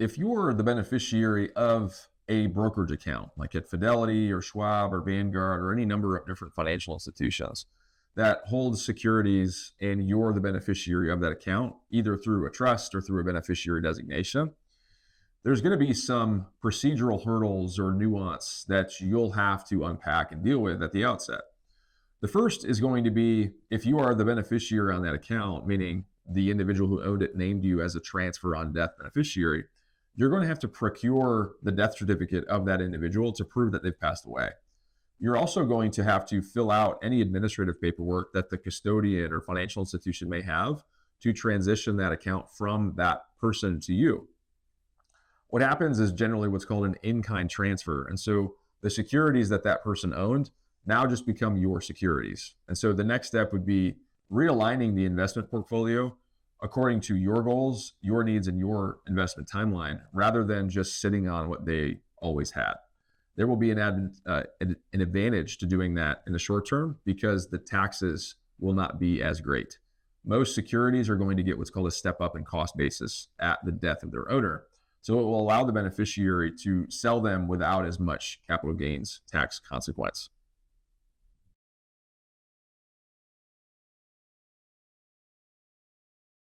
if you're the beneficiary of a brokerage account, like at Fidelity or Schwab or Vanguard or any number of different financial institutions that holds securities and you're the beneficiary of that account, either through a trust or through a beneficiary designation, there's going to be some procedural hurdles or nuance that you'll have to unpack and deal with at the outset. The first is going to be if you are the beneficiary on that account, meaning the individual who owned it named you as a transfer on death beneficiary, you're going to have to procure the death certificate of that individual to prove that they've passed away. You're also going to have to fill out any administrative paperwork that the custodian or financial institution may have to transition that account from that person to you. What happens is generally what's called an in-kind transfer. And so the securities that that person owned now just become your securities. And so the next step would be realigning the investment portfolio according to your goals, your needs, and your investment timeline, rather than just sitting on what they always had. There will be an advantage to doing that in the short term because the taxes will not be as great. Most securities are going to get what's called a step up in cost basis at the death of their owner. So it will allow the beneficiary to sell them without as much capital gains tax consequence.